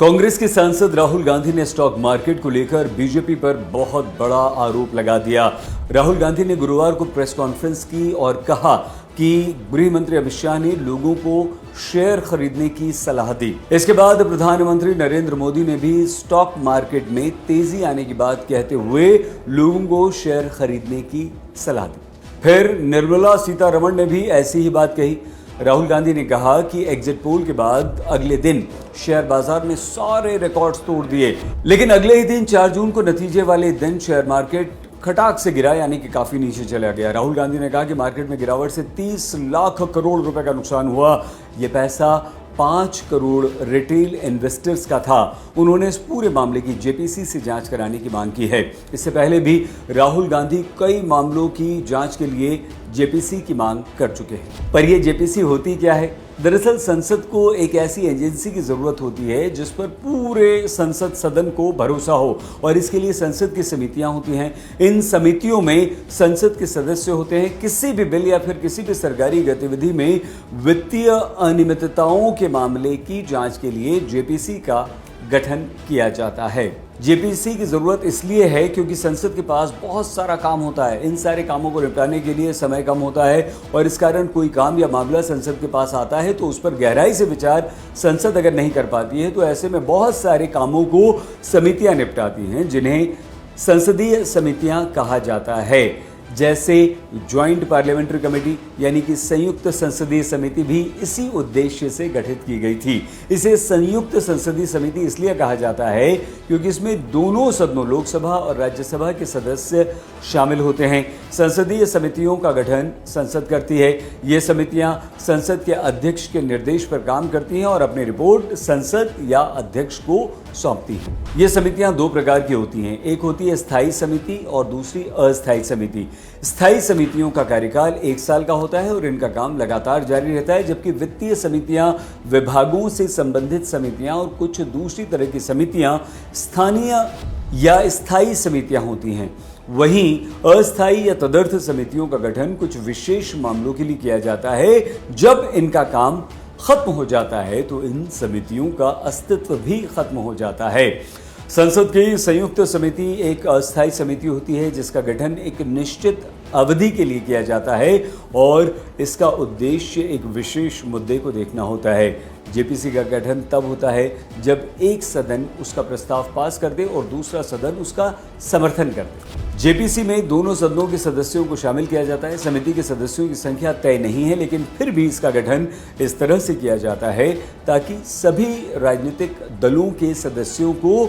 कांग्रेस के सांसद राहुल गांधी ने स्टॉक मार्केट को लेकर बीजेपी पर बहुत बड़ा आरोप लगा दिया। राहुल गांधी ने गुरुवार को प्रेस कॉन्फ्रेंस की और कहा कि गृह मंत्री अमित शाह ने लोगों को शेयर खरीदने की सलाह दी। इसके बाद प्रधानमंत्री नरेंद्र मोदी ने भी स्टॉक मार्केट में तेजी आने की बात कहते हुए लोगों को शेयर खरीदने की सलाह दी। फिर निर्मला सीतारमण ने भी ऐसी ही बात कही। राहुल गांधी ने कहा कि एग्जिट पोल के बाद अगले दिन शेयर बाजार ने सारे रिकॉर्ड्स तोड़ दिए, लेकिन अगले ही दिन 4 जून को नतीजे वाले दिन शेयर मार्केट खटाक से गिरा, यानी कि काफी नीचे चला गया। राहुल गांधी ने कहा कि मार्केट में गिरावट से 30 लाख करोड़ रुपए का नुकसान हुआ। यह पैसा 5 करोड़ रिटेल इन्वेस्टर्स का था। उन्होंने इस पूरे मामले की जेपीसी से जांच कराने की मांग की है। इससे पहले भी राहुल गांधी कई मामलों की जांच के लिए जेपीसी की मांग कर चुके हैं। पर यह जेपीसी होती क्या है? दरअसल संसद को एक ऐसी एजेंसी की जरूरत होती है जिस पर पूरे संसद सदन को भरोसा हो, और इसके लिए संसद की समितियां होती हैं। इन समितियों में संसद के सदस्य होते हैं। किसी भी बिल या फिर किसी भी सरकारी गतिविधि में वित्तीय अनियमितताओं के मामले की जांच के लिए जेपीसी का गठन किया जाता है। जेपीसी की जरूरत इसलिए है क्योंकि संसद के पास बहुत सारा काम होता है। इन सारे कामों को निपटाने के लिए समय कम होता है, और इस कारण कोई काम या मामला संसद के पास आता है तो उस पर गहराई से विचार संसद अगर नहीं कर पाती है तो ऐसे में बहुत सारे कामों को समितियां निपटाती हैं, जिन्हें संसदीय समितियां कहा जाता है। जैसे ज्वाइंट पार्लियामेंट्री कमेटी यानी कि संयुक्त संसदीय समिति भी इसी उद्देश्य से गठित की गई थी। इसे संयुक्त संसदीय समिति इसलिए कहा जाता है क्योंकि इसमें दोनों सदनों, लोकसभा और राज्यसभा के सदस्य शामिल होते हैं। संसदीय समितियों का गठन संसद करती है। ये समितियां संसद के अध्यक्ष के निर्देश पर काम करती हैं और अपनी रिपोर्ट संसद या अध्यक्ष को सौंपती हैं। ये समितियां 2 प्रकार की होती हैं। एक होती है स्थायी समिति और दूसरी अस्थायी समिति। स्थायी समितियों का कार्यकाल 1 साल का होता है और इनका काम लगातार जारी रहता है, जबकि वित्तीय समितियां, विभागों से संबंधित समितियां और कुछ दूसरी तरह की समितियां स्थानीय या स्थायी समितियां होती हैं। वहीं अस्थायी या तदर्थ समितियों का गठन कुछ विशेष मामलों के लिए किया जाता है। जब इनका काम खत्म हो जाता है तो इन समितियों का अस्तित्व भी खत्म हो जाता है। संसद की संयुक्त समिति एक अस्थायी समिति होती है जिसका गठन एक निश्चित अवधि के लिए किया जाता है, और इसका उद्देश्य एक विशेष मुद्दे को देखना होता है। जेपीसी का गठन तब होता है जब एक सदन उसका प्रस्ताव पास कर दे और दूसरा सदन उसका समर्थन कर दे। जेपीसी में दोनों सदनों के सदस्यों को शामिल किया जाता है। समिति के सदस्यों की संख्या तय नहीं है, लेकिन फिर भी इसका गठन इस तरह से किया जाता है ताकि सभी राजनीतिक दलों के सदस्यों को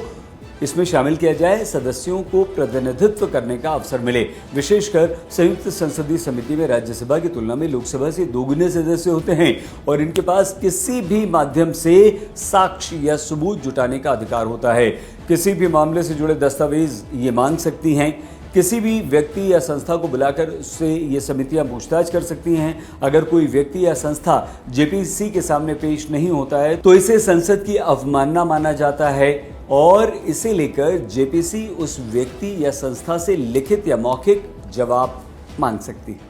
इसमें शामिल किया जाए, सदस्यों को प्रतिनिधित्व करने का अवसर मिले। विशेषकर संयुक्त संसदीय समिति में राज्यसभा की तुलना में लोकसभा से 2 गुने सदस्य होते हैं और इनके पास किसी भी माध्यम से साक्ष्य या सबूत जुटाने का अधिकार होता है। किसी भी मामले से जुड़े दस्तावेज ये मांग सकती हैं। किसी भी व्यक्ति या संस्था को बुलाकर उससे ये समितियां पूछताछ कर सकती हैं। अगर कोई व्यक्ति या संस्था जेपीसी के सामने पेश नहीं होता है तो इसे संसद की अवमानना माना जाता है, और इसे लेकर जेपीसी उस व्यक्ति या संस्था से लिखित या मौखिक जवाब मांग सकती है।